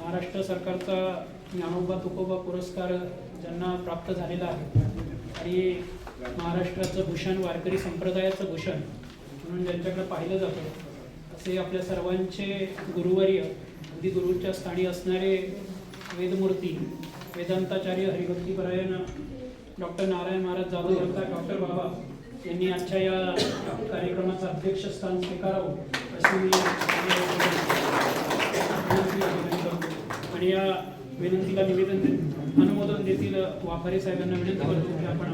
महाराष्ट्र सरकारचा ज्ञानोबा तुकोबा पुरस्कार ज्यांना प्राप्त झालेला आहे आणि महाराष्ट्राचं भूषण, वारकरी संप्रदायाचं भूषण म्हणून ज्यांच्याकडे पाहिलं जातं असे आपल्या सर्वांचे गुरुवर्य, अगदी गुरूंच्या स्थानी असणारे वेदमूर्ती, वेदांताचार्य, हरिभक्तीपरायण डॉक्टर नारायण महाराज जाधव, डॉक्टर बाबा यांनी आजच्या या कार्यक्रमाचं अध्यक्षस्थान स्वीकारावं अशी मी आणि या विनंतीला अनुमोदन देतील वाफारे साहेबांना विनंती करतो की आपण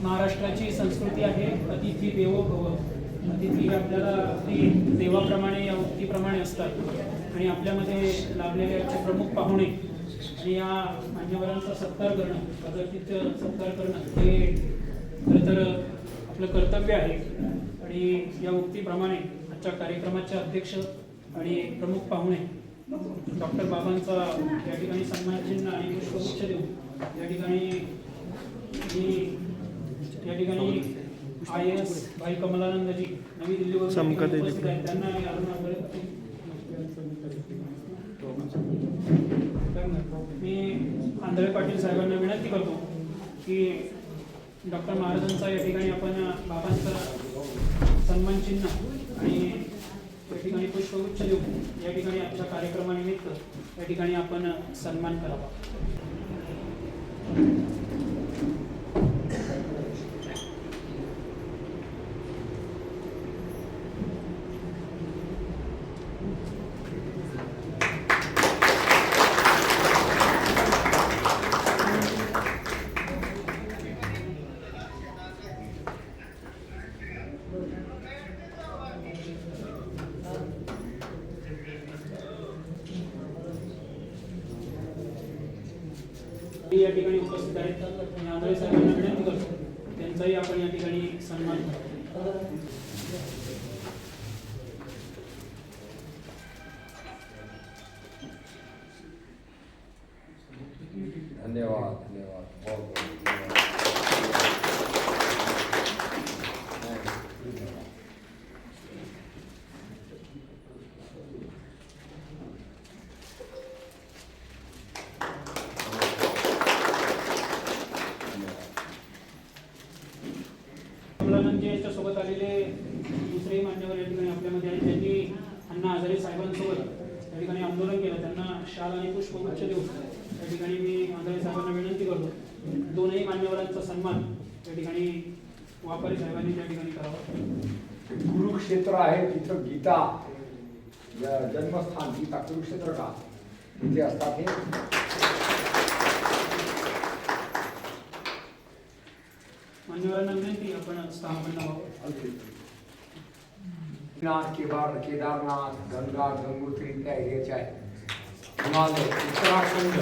महाराष्ट्राची संस्कृती आहे अतिथी देवो भव. अतिथी आपल्याला अगदी देवाप्रमाणे या उक्तीप्रमाणे असतात आणि आपल्यामध्ये लाभलेले याचे प्रमुख पाहुणे आणि या मान्यवरांचा सत्कार करणं, पद्धतीत सत्कार करणं हे खरं तर आपलं कर्तव्य आहे. आणि या उक्तीप्रमाणे आजच्या कार्यक्रमाचे अध्यक्ष आणि प्रमुख पाहुणे डॉक्टर बाबांचा या ठिकाणी सन्मानचिन्ह आणि पुष्पगुच्छ देऊन या ठिकाणी IAS भाई कमलानंदजी नवी दिल्लीवर उपस्थित आहेत. त्यांना मी आंधळे पाटील साहेबांना विनंती करतो की डॉक्टर महाराजांचा या ठिकाणी आपण बाबांचा सन्मान चिन्ह आणि या ठिकाणी पुष्पगुच्छ देऊन या ठिकाणी आजच्या कार्यक्रमानिमित्त या ठिकाणी आपण सन्मान करावा. या ठिकाणी उपस्थित आहेत आणि आंधळे साहेबांना विनंती करतो त्यांचाही आपण या ठिकाणी सन्मान करावा. धन्यवाद धन्यवाद बहुत बहुत यांच्या सोबत आलेले दुसरे मान्यवर या ठिकाणी आपल्यामध्ये आहेत. त्यांनी अण्णा हजारे साहेबांसोबत या ठिकाणी आंदोलन केलं. त्यांना शाल आणि पुष्पगुच्छ देऊन या ठिकाणी मी हजारे साहेबांना विनंती करतो दोनही मान्यवरांचा सन्मान या ठिकाणी वाफारे साहेबांनी त्या ठिकाणी करावा. कुरुक्षेत्र आहे तिथं गीता जन्मस्थान, गीता कुरुक्षेत्र का तिथे असतात हे मान्यवरांना विनंती आपण स्थापना केदारनाथ, गंगा, गंगोत्री त्या एरियाच्या आहे. हिमालय, उत्तराखंड,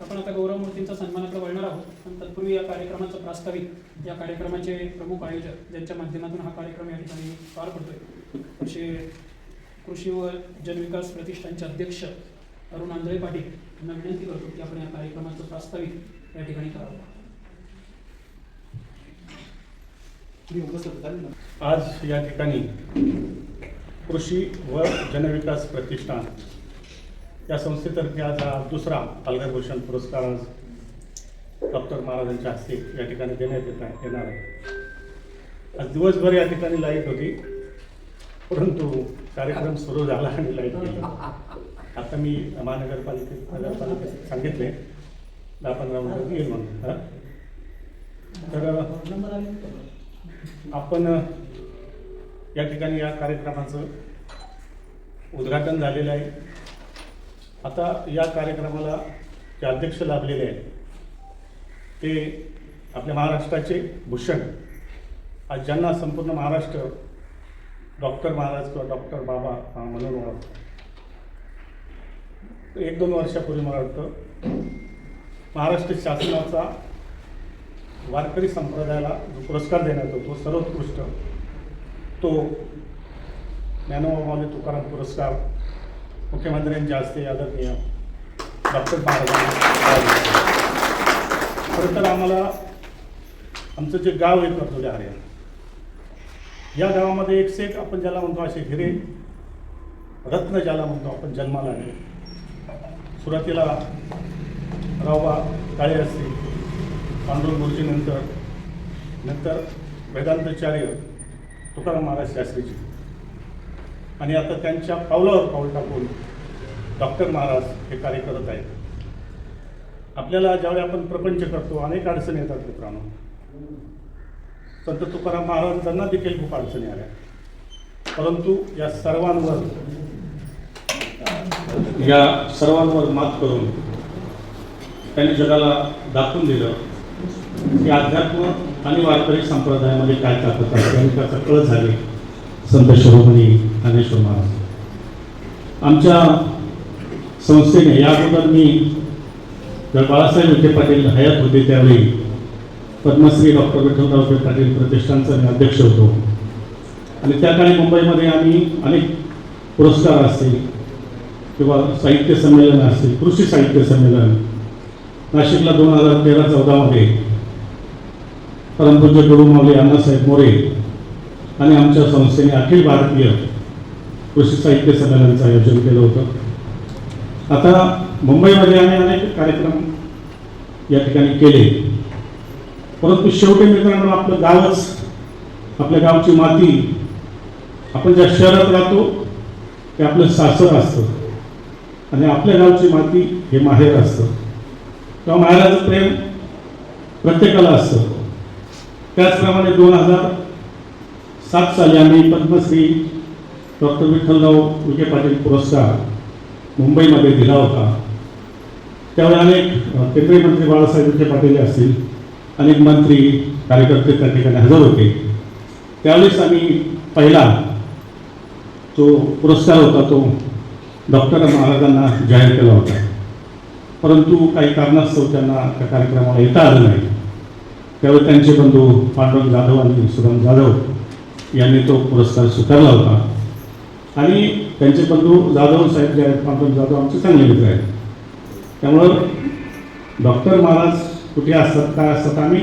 आपण आता गौरव मूर्तींचा सन्मानाकडे वळणार आहोत. पण तत्पूर्वी या कार्यक्रमाचं प्रास्ताविक या कार्यक्रमाचे प्रमुख आयोजक ज्यांच्या माध्यमातून हा कार्यक्रम या ठिकाणी पार पडतोय असे कृषी व जनविकास प्रतिष्ठानचे अध्यक्ष अरुण आंधळे पाटील यांना विनंती करतो की आपण या कार्यक्रमाचं प्रास्ताविक या ठिकाणी करावं. आज या ठिकाणी कृषी व जनविकास प्रतिष्ठान या संस्थेतर्फे आज हा दुसरा पालघर भूषण पुरस्कार आज डॉक्टर महाराजांच्या हस्ते या ठिकाणी देण्यात येणार आहे. आज दिवसभर या ठिकाणी लाईट होती, परंतु कार्यक्रम सुरू झाला आणि लाईट गेली. आता मी नगरपालिकेत सांगितले 10-15 मिनिटात येईल म्हणून. तर आपण या ठिकाणी या कार्यक्रमाचं उद्घाटन झालेलं आहे. आता या कार्यक्रमाला जे अध्यक्ष लाभलेले आहेत ते आपल्या महाराष्ट्राचे भूषण, आज ज्यांना संपूर्ण महाराष्ट्र डॉक्टर महाराज किंवा डॉक्टर बाबा म्हणून ओळखतो. 1-2 वर्षापूर्वी मला वाटतं महाराष्ट्र शासनाचा वारकरी संप्रदायाला जो पुरस्कार देण्यात येतो सर्वोत्कृष्ट तो ज्ञानोबा माऊली तुकाराम पुरस्कार मुख्यमंत्र्यांच्या हस्ते आदरणीय डॉक्टर महाराजांना. खरं तर आम्हाला आमचं जे गाव आहे कर्जोली आर्या, या गावामध्ये एक से एक आपण ज्याला म्हणतो असे हिरे रत्न ज्याला म्हणतो आपण जन्माला आले. सुरुवातीला रावबा काळे असतील, पांडुरंग गुरुजी, नंतर वेदांताचार्य तुकाराम महाराज शास्त्रीजी, आणि आता त्यांच्या पावलावर पाऊल टाकून डॉक्टर महाराज हे कार्य करत आहेत. आपल्याला ज्यावेळी आपण प्रपंच करतो अनेक अडचणी येतात मित्रांनो. संत तुकाराम महाराजांना देखील खूप अडचणी आल्या, परंतु या सर्वांवर मात करून त्यांनी जगाला दाखवून दिलं की अध्यात्म आणि वारकरी संप्रदायामध्ये काय ताकद आहे आणि त्याचा कळ झाली संत शिरोमणी ज्ञानेश्वर महाराज. आमच्या संस्थेने या अगोदर मी बाळासाहेब विखे पाटील हयात होते त्यावेळी पद्मश्री डॉक्टर विठ्ठलराव विखे पाटील प्रतिष्ठानचा मी अध्यक्ष होतो, आणि त्या काळी मुंबईमध्ये आम्ही अनेक पुरस्कार असतील किंवा साहित्य संमेलन असतील, कृषी साहित्य संमेलन, नाशिकला 2013-14 परमपूज्य गुरुमाऊली अण्णासाहेब मोरे आणि आमच्या संस्थेने अखिल भारतीय कृषी साहित्य संमेलनाचं आयोजन केलं होतं. आता मुंबईमध्ये आम्ही अनेक कार्यक्रम या ठिकाणी केले, परंतु शेवटी मित्रांनो आपलं गावच, आपल्या गावची माती, आपण ज्या शहरात राहतो ते आपलं सासर असतं आणि आपल्या गावची माती हे माहेर असतं किंवा माहेराचं प्रेम प्रत्येकाला असतं. त्याचप्रमाणे 2007 साली आम्ही पद्मश्री डॉक्टर विठ्ठलराव विखे पाटील पुरस्कार मुंबईमध्ये दिला होता. त्यावेळी अनेक केंद्रीय मंत्री बाळासाहेब विखे पाटील असतील, अनेक मंत्री कार्यकर्ते त्या ठिकाणी हजर होते. त्यावेळेस आम्ही पहिला जो पुरस्कार होता तो डॉक्टर महाराजांना जाहीर केला होता, परंतु काही कारणास्तव त्यांना त्या कार्यक्रमाला येता आलं नाही. त्यावेळी त्यांचे बंधू पांडुरंग जाधव आणि सुदाम जाधव यांनी तो पुरस्कार स्वीकारला होता, आणि त्यांचे बंधू जाधव साहेब जे आहेत, पांडुरंग जाधव आमचे चांगले मित्र आहेत. त्यामुळं डॉक्टर महाराज कुठे असतात, काय असतात, आम्ही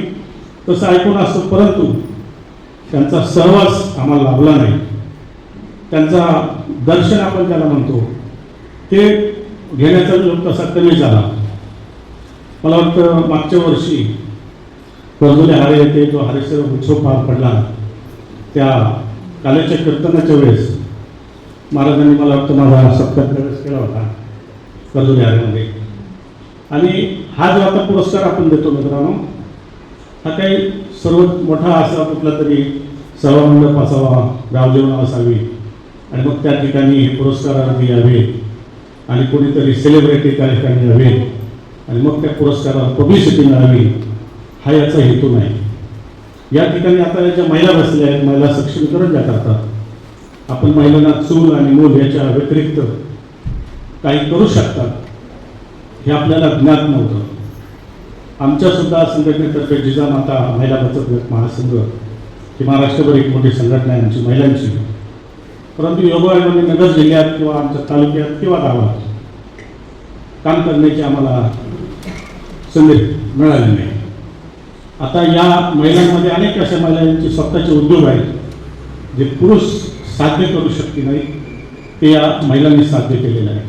तसं ऐकून असतो, परंतु त्यांचा सहवास आम्हाला लाभला नाही. त्यांचा दर्शन आपण ज्याला म्हणतो ते घेण्याचा योग तसा कमी झाला. मला वाटतं मागच्या वर्षी कर्जोली हारे येथे जो हरेश्वर उत्सव पार पडला, त्या काल्याच्या कीर्तनाच्या वेळेस महाराजांनी मला वाटतं माझा सत्कार प्रवेश केला होता कर्जोली हारेमध्ये. आणि हा जो आता पुरस्कार आपण देतो मित्रांनो, हा काही सर्वात मोठा असा कुठला तरी सभामंडप असावा, गावजेवण असावी, आणि मग त्या ठिकाणी हे पुरस्कारार्थी यावे आणि कोणीतरी सेलिब्रिटी त्या ठिकाणी यावे आणि मग त्या पुरस्काराला पब्लिसिटी मिळावी, हा याचा हेतू नाही. या ठिकाणी आता ज्या महिला बसल्या आहेत, महिला सक्षमीकरण ज्या करतात, आपण महिलांना चूल आणि मूल याच्या व्यतिरिक्त काही करू शकतात हे आपल्याला ज्ञात नव्हतं. आमच्यासुद्धा संघटनेतर्फे जिजामाता महिला बचत गट महासंघ ही महाराष्ट्रभर एक मोठी संघटना आहे आमची महिलांची, परंतु योगायोगाने नगर जिल्ह्यात किंवा आमच्या तालुक्यात किंवा गावात काम करण्याची आम्हाला संधी मिळाली नाही. आता या महिलांमध्ये अनेक अशा महिलांचे स्वतःचे उद्योग आहेत जे पुरुष साध्य करू शकते नाही, ते या महिलांनी साध्य केलेलं आहे.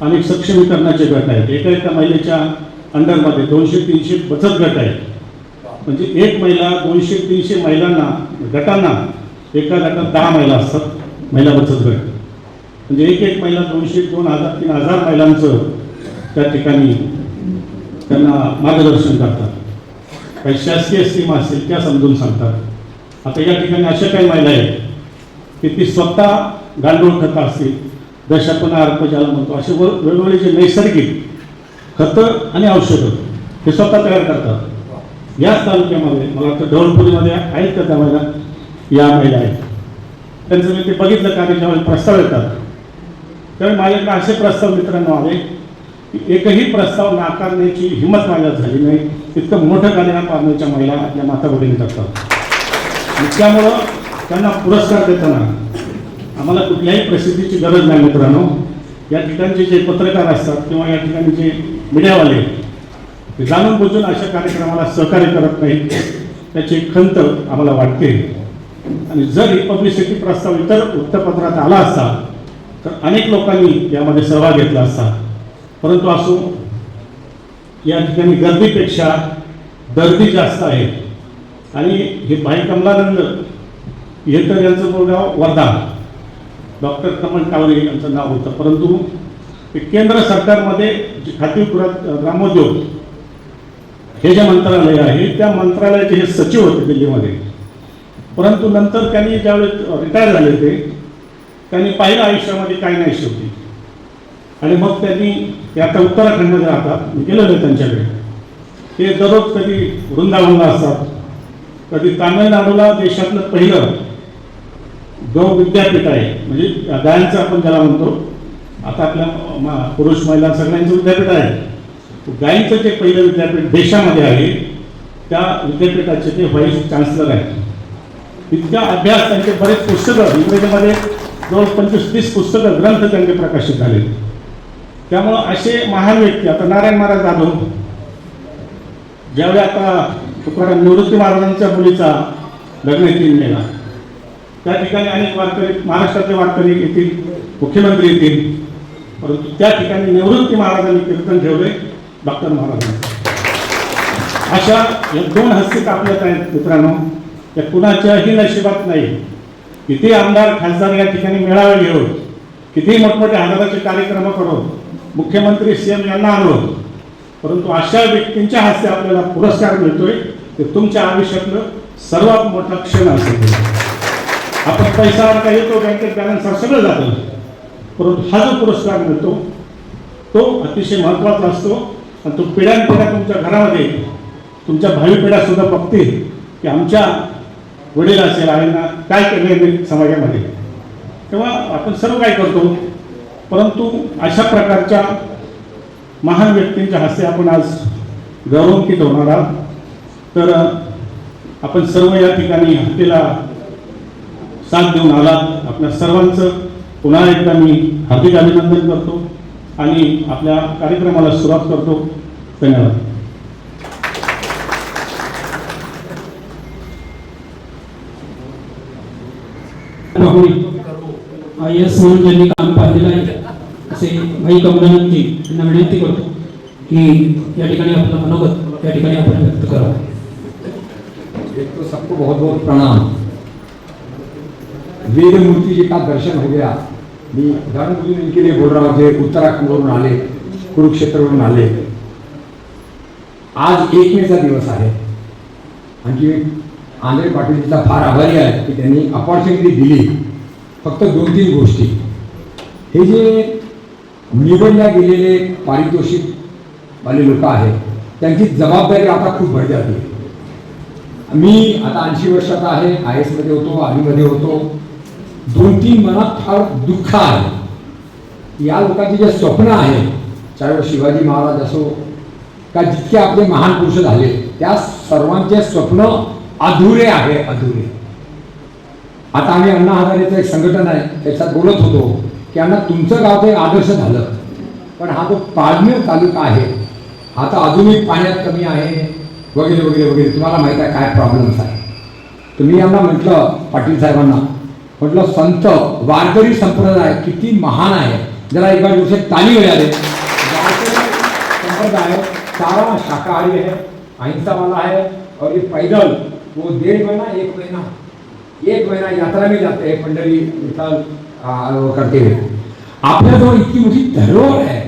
अनेक सक्षमीकरणाचे गट आहेत, एका महिलेच्या अंडरमध्ये 200-300 बचत गट आहेत. म्हणजे एक महिला 200-300 महिलांना गटांना, एका गटात 10 महिला असतात, महिला बचत गट. म्हणजे एक महिला 200, 2000-3000 महिलांचं त्या ठिकाणी त्यांना मार्गदर्शन करतात. काही शासकीय स्कीम असतील त्या समजून सांगतात. आता या ठिकाणी अशा काही महिला आहेत की ती स्वतः गांडूळ खतं असतील, दशपणा अर्क ज्याला म्हणतो, असे वेगवेगळे जे नैसर्गिक खतं आणि औषधं हे स्वतः तयार करतात. याच तालुक्यामध्ये मला वाटतं ढवळपुरीमध्ये आहेत का त्या महिला, या महिला आहेत. त्यांचं मी ते बघितलं कार्य ज्यावेळी प्रस्ताव येतात त्यावेळी माझ्याकडे असे प्रस्ताव मित्रांनो आले की एकही प्रस्ताव नाकारण्याची हिंमत माझ्यात झाली नाही. इतकं मोठं कार्य या पारनेरच्या महिला आपल्या माता भगिनी करतात. त्यामुळं त्यांना पुरस्कार देताना आम्हाला कुठल्याही प्रसिद्धीची गरज नाही मित्रांनो. या ठिकाणचे जे पत्रकार असतात किंवा या ठिकाणी जे मीडियावाले ते जाणून बुजून अशा कार्यक्रमाला सहकार्य करत नाहीत. त्याची खंत आम्हाला वाटते. आणि जर ही पब्लिसिटी प्रस्ताव इतर वृत्तपत्रात आला असता तर अनेक लोकांनी यामध्ये सहभाग घेतला असता. परंतु असो, या ठिकाणी गर्दीपेक्षा दर्दी जास्त आहे. आणि हे भाई कमलानंद हे तर यांचं मूळ गाव वर्धा, डॉक्टर कमल टावरे यांचं नाव होतं. परंतु ते केंद्र सरकारमध्ये जे खातीपुरात ग्रामोद्योग हे जे मंत्रालय आहे त्या मंत्रालयाचे हे सचिव होते दिल्लीमध्ये. परंतु नंतर त्यांनी ज्यावेळेस रिटायर झाले त्यांनी पाहिलं आयुष्यामध्ये काही नाही शेवटी. आणि मग त्यांनी ते आता उत्तराखंडमध्ये राहतात. मी गेलेलो आहे त्यांच्याकडे. ते दररोज कधी वृंदावनला असतात, कधी तामिळनाडूला देशातलं पहिलं गौ विद्यापीठ आहे, म्हणजे गायांचं आपण ज्याला म्हणतो, आता आपल्या पुरुष महिला सगळ्यांचं विद्यापीठ आहे. गायींचं जे पहिलं विद्यापीठ देशामध्ये आहे त्या विद्यापीठाचे ते व्हाईस चान्सलर आहेत. इतका अभ्यास, त्यांचे बरेच पुस्तकं इंग्रजीमध्ये जवळ 25-30 पुस्तकं ग्रंथ त्यांचे प्रकाशित झाले. त्यामुळं असे महान व्यक्ती, आता नारायण महाराज जाधव, ज्यावेळी आता तुकाराम निवृत्ती महाराजांच्या मुलीचा लग्न 3 मेला, त्या ठिकाणी अनेक वारकरी, महाराष्ट्रातले वारकरी येतील, मुख्यमंत्री येतील. परंतु त्या ठिकाणी निवृत्ती महाराजांनी कीर्तन ठेवले डॉक्टर महाराजांचं. अशा या 2 हस्ती कापल्यात आहेत मित्रांनो. या कुणाच्याही नशिबात नाही. किती आमदार खासदार या ठिकाणी मेळावे घेऊन, किती मोठमोठे हजाराचे कार्यक्रम करून, मुख्यमंत्री CM यांना आणलो, परंतु अशा व्यक्तींच्या हस्ते आपल्याला पुरस्कार मिळतोय. ते तुमच्या आयुष्यातलं सर्वात मोठा क्षण असेल. आपण पैसा का येतो, बँकेत बॅलन्स सगळं जातं, परंतु हा जो पुरस्कार मिळतो तो अतिशय महत्त्वाचा असतो. आणि तो पिढ्यानपिढ्या तुमच्या घरामध्ये, तुमच्या भावी पिढ्या सुद्धा बघतील की आमच्या वडील असेल, आईंना काय केले समाजामध्ये. तेव्हा आपण सर्व काय करतो, परंतु अशा प्रकारच्या महान व्यक्तींच्या हस्ते आपण आज गौरवान्वित होणार आहात. तर आपण सर्व या ठिकाणी हत्तीला साथ देऊन आलात. आपल्या सर्वांचं पुन्हा एकदा मी हार्दिक अभिनंदन करतो आणि आपल्या कार्यक्रमाला सुरुवात करतो. धन्यवाद. IAS म्हणून ज्यांनी काम पाहिलेलं आहे असे भाई कमलानंदजी यांना विनंती करतो की या ठिकाणी आपलं मनोगत या ठिकाणी आपण व्यक्त करावं. एक तो सबको बहुत बहुत प्रणाम. वेद मूर्ति जी का दर्शन हो गया. मी धर्मपूजन इनके लिए बोल रहा हूँ, जे उत्तराखंडवरून आले, कुरुक्षेत्रवरून आले. आज 1 मेचा दिवस आहे. आणखी आंध्रे पाटीलजीचा फार आभारी आहे की त्यांनी अपॉर्च्युनिटी दिली. फक्त 2-3 गोष्टी. हे जे निवडल्या गेलेले पारितोषिक वाले लोक आहेत त्यांची जबाबदारी आता खूप भर जाते. मी आता 80 वर्षाचा आहे. IAS मध्ये होतो, आर्मीमध्ये होतो. 2-3 मनात फार दुःख आहे. या लोकांचे जे स्वप्न आहे, चाहे शिवाजी महाराज असो का जितके आपले महान पुरुष झाले, त्या सर्वांचे स्वप्न अधुरे आहे, अधुरे. आता आम्ही अण्णा हजारेचं एक संघटन आहे त्याच्यात बोलत होतो की अण्णा तुमचं गाव ते आदर्श झालं, पण हा जो पालमेर तालुका आहे हा तर अजूनही पाण्यात कमी आहे वगैरे वगैरे वगैरे. तुम्हाला माहीत आहे काय प्रॉब्लेम्स आहे. तर मी यांना म्हटलं, पाटील साहेबांना म्हटलं, संत वारकरी संप्रदाय किती महान आहे, जरा एका दिवशी ताली मिळाले. संप्रदाय सारा शाकाहारी है, अहिंसा वाला है. और ये पैदल वो 1.5 महीना 1 महीना यात्रा में जाते हैं पंडरी विठ्ठल करते हुए. आपल्याजवळ इतकी मोठी धरोहर है,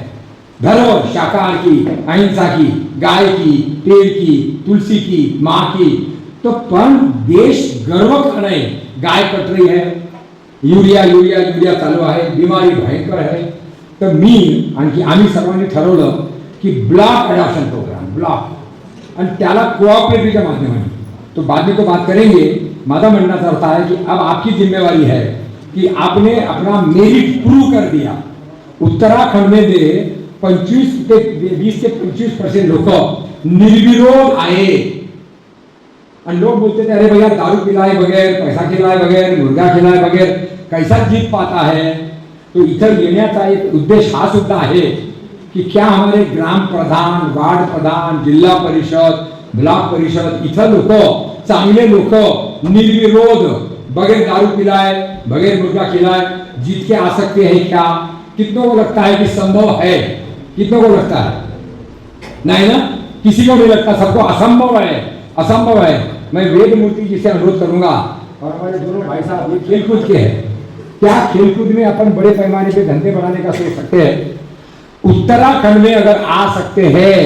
धरोहर शाकाहार की, अहिंसा की, गाय की, पेड़ की, तुलसी की, माँ की. तो पण देश गर्व करणे, गाय कट रही है, यूरिया यूरिया यूरिया चालू आहे, बीमारी भयंकर आहे. तर मी आणखी आम्ही सर्वांनी ठरवलं की ब्लॉक अडॉप्शन प्रोग्राम, ब्लॉक, आणि त्याला कोऑपरेटिव्हच्या माध्यमाने. तो बाद में तो बात करेंगे. माझा म्हणण्याचा अर्थ आहे की अब आपकी जिम्मेवारी है कि आपने अपना मेरिट प्रूव कर दिया. उत्तराखंड में 20 ते 25% लोक निर्विरोध आहे. आणि लोग बोलते थे अरे भैया दारू पिलाए बगैर, पैसा खिलाए बगैर, मुर्गा खिलाए बगैर कैसा जीत पाता है. तो इधर येण्याचा एक उद्देश हा सुद्धा आहे कि क्या हमारे ग्राम प्रधान, वार्ड प्रधान, जिल्हा परिषद, ब्लॉक परिषद इथं लोक चांगले लोक निर्विरोध बगैर दारू पिलाए बगैर मुर्गा खिलाए जीत के आ सकते हैं क्या? कितनों को लगता है कि संभव है? कितनों को लगता है? नहीं ना, किसी को नहीं लगता, सबको असंभव है, असंभव है। मैं वेद मूर्ति जी से अनुरोध करूंगा और हमारे दोनों भाई साहब ये खेलकूद के हैं, क्या खेलकूद में अपन बड़े पैमाने पे धंधे बढ़ाने का सोच सकते हैं? उत्तराखंड में अगर आ सकते हैं,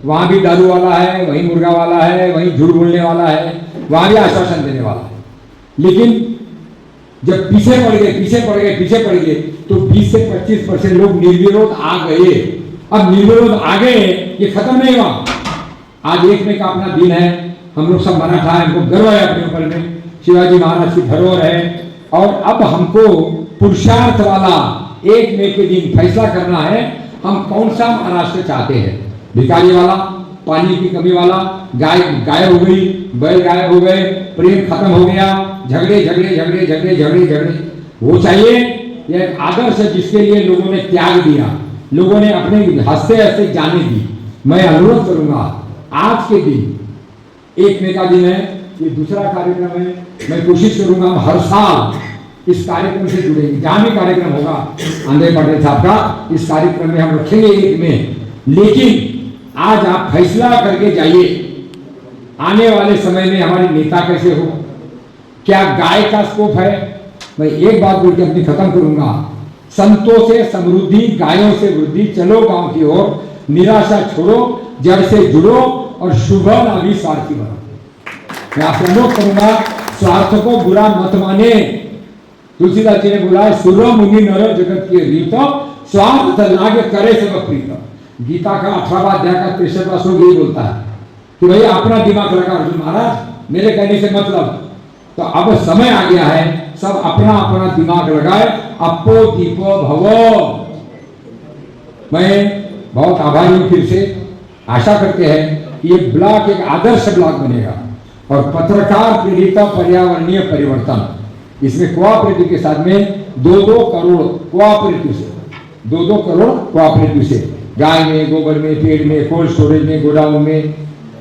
वहां भी दारू वाला है, वहीं मुर्गा वाला है, वहीं झूठ बोलने वाला है, वहां भी आश्वासन देने वाला है। लेकिन जब पीछे पड़ गए तो 20 से 25% लोग निर्विरोध आ गए। अब निर्विरोध आ गए, ये खत्म नहीं हुआ। आज 1 मई का अपना दिन है, हम लोग सब मराठा है, हमको गर्व है अपने ऊपर में, शिवाजी महाराज की धरोहर है। और अब हमको पुरुषार्थ वाला 1 मई के दिन फैसला करना है, हम कौन सा महाराष्ट्र चाहते हैं। भिखारी वाला, पानी की कमी वाला, गाय गायब हो गई, बैल गायब हो गए, प्रेम खत्म हो गया, झगड़े वो चाहिए? ये आदर्श जिसके लिए लोगों ने त्याग दिया, लोगों ने अपने हंसते हंसते जाने दी। मैं अनुरोध करूंगा, आज के दिन 1 मई का दिन है, ये दूसरा कार्यक्रम है, मैं कोशिश करूंगा हर साल इस कार्यक्रम से जुड़ेंगे। जहां भी कार्यक्रम होगा आंध्र पटेल साहब का, इस कार्यक्रम में हम रखेंगे 1 मई। लेकिन आज आप फैसला करके जाइए, आने वाले समय में हमारे नेता कैसे हो, क्या गाय का स्कोप है? मैं एक बात बोल के अपनी खत्म करूंगा, संतों से समृद्धि, गायों से वृद्धि, चलो गांव की ओर, निराशा छोड़ो, जड़ से जुड़ो और शुभ लाभी स्वार्थी बनो। मैं आपसे अनुरोध करूंगा, स्वार्थ को बुरा मत माने। तुलसीदास जी ने बोला है, सुर मुनि नर जगत की रीत, स्वार्थ लाग करे सब प्रीत। गीता का 18वां अध्याय का 63वां श्लोक यही बोलता है कि भाई अपना दिमाग लगा अर्जुन महाराज, मेरे कहने से मतलब। तो अब समय आ गया है, सब अपना अपना दिमाग लगाए, अपो दीपो भवो। मैं बहुत आभारी हूं, फिर से आशा करते हैं कि ये ब्लॉक एक आदर्श ब्लॉक बनेगा और पत्रकार प्रेरित पर्यावरणीय परिवर्तन, इसमें कोऑपरेटिव के साथ में 2-2 करोड़ कोऑपरेटिव से, 2-2 करोड़ कोऑपरेटिव से, गाय में, गोबर में, पेड़ में, कोल्ड स्टोरेज में, गोडाउन में,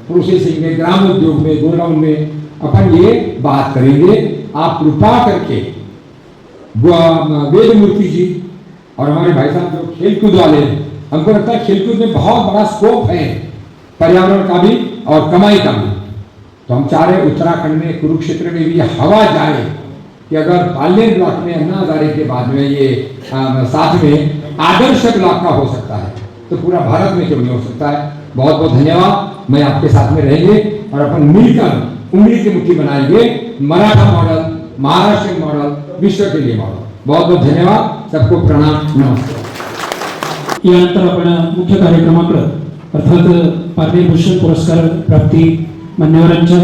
प्रोसेसिंग में, ग्राम उद्योग में, गोडाउन में अपन ये बात करेंगे। आप कृपा करके वेद मूर्ति जी और हमारे भाई साहब जो खेलकूद वाले हैं, हमको लगता है खेलकूद में बहुत बड़ा स्कोप है, पर्यावरण का भी और कमाई का भी। तो हम चाह रहे उत्तराखंड में, कुरुक्षेत्र में भी हवा जाए कि अगर पार्लियामेंट ब्लॉक में अन्ना हजारे के बाद में ये साथ में आदर्श ब्लॉक का हो सकता है, तो पूरा भारत में क्यों नहीं हो सकता है। बहुत बहुत धन्यवाद। मैं आपके साथ में रहेंगे और अपन मिलकर उंगली की मुट्ठी बनाएंगे, मराठा मॉडल, महाराष्ट्र मॉडल, विश्व के लिए मॉडल। बहुत बहुत धन्यवाद, सबको प्रणाम, नमस्कार। यानंतर आपण मुख्य कार्यक्रमाकडे अर्थात पार्वतीभूषण पुरस्कार प्राप्ती मान्यवरांच्या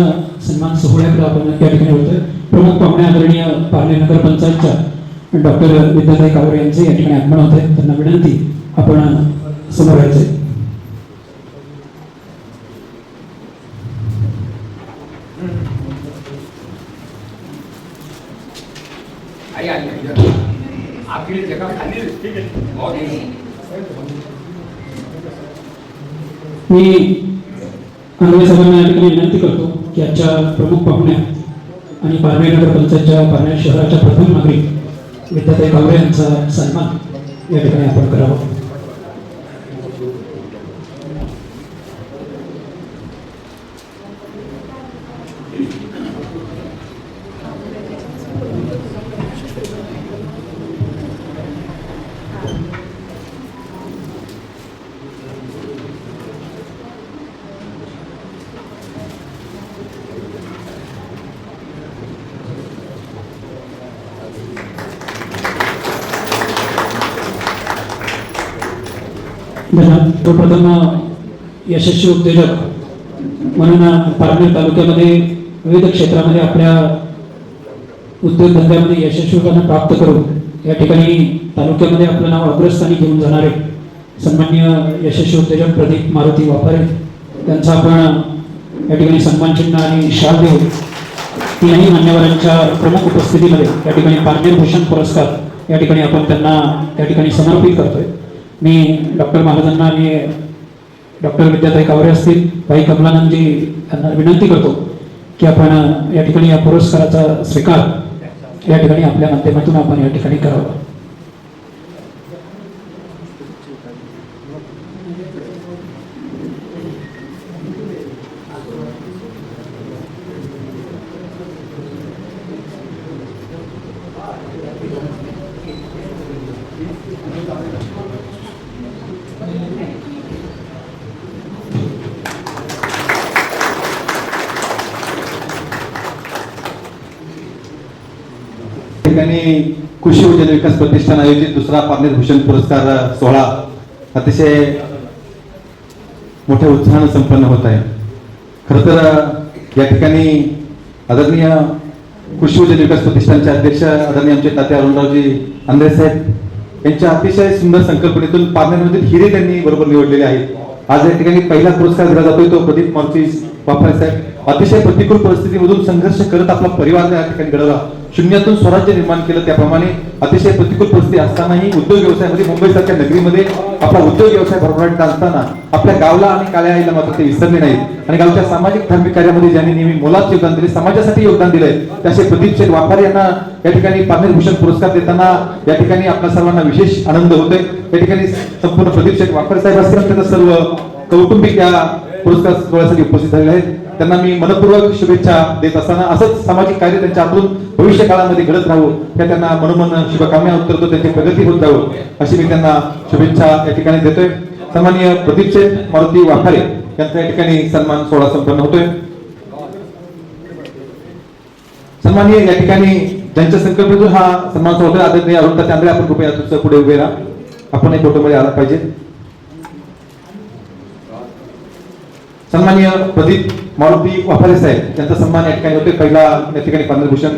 सन्मान सोहळ्याकडे आपण या ठिकाणी होतोय। प्रमुख पाहुणे आदरणीय पार्ले नगर पंचायतच्या डॉक्टर विद्याताई कावरे यांचे या ठिकाणी आगमन होत आहे। त्यांना विनंती आपण समोर यायचे। आपकी जगह खाली है, ठीक है, बहुत मी आंध्र साहेबांना या ठिकाणी विनंती करतो की आजच्या प्रमुख पाहुण्या आणि पारनेर नगर पंचायतच्या पारनेर शहराच्या प्रथम नागरिक विद्याताई कावरे यांचा सन्मान या ठिकाणी आपण करावा। तो प्रथम यशस्वी उद्योजक म्हणून पारनेर तालुक्यामध्ये विविध क्षेत्रामध्ये आपल्या उद्योगधंद्यामध्ये यशस्वीपणा प्राप्त करून या ठिकाणी तालुक्यामध्ये आपलं नाव अग्रस्थानी घेऊन जाणारे सन्माननीय यशस्वी उद्योजक प्रदीप मारुती वापारे यांचा आपण या ठिकाणी सन्मानचिन्ह आणि शाल देऊन तीनही मान्यवरांच्या प्रमुख उपस्थितीमध्ये या ठिकाणी पारनेर भूषण पुरस्कार या ठिकाणी आपण त्यांना या ठिकाणी समर्पित करतोय। मी डॉक्टर महाराजांना आणि डॉक्टर विद्याताई कावरे असतील, भाई कमलानंदजी यांना विनंती करतो की आपण या ठिकाणी या पुरस्काराचा स्वीकार या ठिकाणी आपल्या माध्यमातून आपण या ठिकाणी करावा. ठिकाणी कृषी व जनविकास प्रतिष्ठान आयोजित दुसरा पारनेर भूषण पुरस्कार सोहळा अतिशय मोठ्या उत्साहाने संपन्न होत आहे. खरं तर या ठिकाणी आदरणीय कृषी व जनविकास प्रतिष्ठानचे अध्यक्ष आदरणीय आमचे तात्या अरुणरावजी आंधळे साहेब यांच्या अतिशय सुंदर संकल्पनेतून पारनेरमधील हिरे त्यांनी बरोबर निवडलेले आहेत. आज या ठिकाणी पहिला पुरस्कार दिला जातोय तो प्रदीप मारुती वाफरे साहेब अतिशय प्रतिकूल परिस्थितीमधून संघर्ष करत आपला परिवार या ठिकाणी घडवला, शून्यातून स्वराज्य निर्माण केलं. त्याप्रमाणे अतिशय प्रतिकूल परिस्थिती असतानाही उद्योग व्यवसायामध्ये मुंबईसारख्या नगरीमध्ये आपला उद्योग व्यवसाय भरभराट असताना आपल्या गावला आणि काळ्या आईला मात्र ते विसरले नाहीत आणि गावच्या सामाजिक धार्मिक कार्यामध्ये ज्यांनी नेहमी मोलाचं योगदान दिले, समाजासाठी योगदान दिलंय, त्याचे प्रदीप शेठ वाफरे यांना या ठिकाणी पारनेर भूषण पुरस्कार देताना या ठिकाणी आपल्या सर्वांना विशेष आनंद होतोय. या ठिकाणी संपूर्ण प्रदीप शेठ वाफरे साहेब असतील त्यांचा सर्व कौटुंबिक या पुरस्कार सोहळ्यासाठी उपस्थित झालेले आहेत. त्यांना मी मनपूर्वक शुभेच्छा देत असताना असंच सामाजिक कार्य त्यांच्या हातून भविष्य काळामध्ये घडत राहू या त्यांना मनोमन शुभकामना उतरतो, त्यांची प्रगती होत राहू अशी मी त्यांना शुभेच्छा या ठिकाणी देतोय. सन्माननीय प्रदीप शेठ मारुती वाफरे यांचा या ठिकाणी सन्मान सोहळा संपन्न होतोय. सन्माननीय या ठिकाणी ज्यांच्या संकल्पनेतून हा सन्मान सोहळा होतोय आदरणीय अरुण तांदळे, आपण कृपया तुमचं पुढे उभे राहा, आपण फोटो मध्ये आला पाहिजे. सन्माननीय प्रदीप मारुती वाफरे साहेब यांचा सन्मान या ठिकाणी होते. पहिला या ठिकाणी पारनेर भूषण,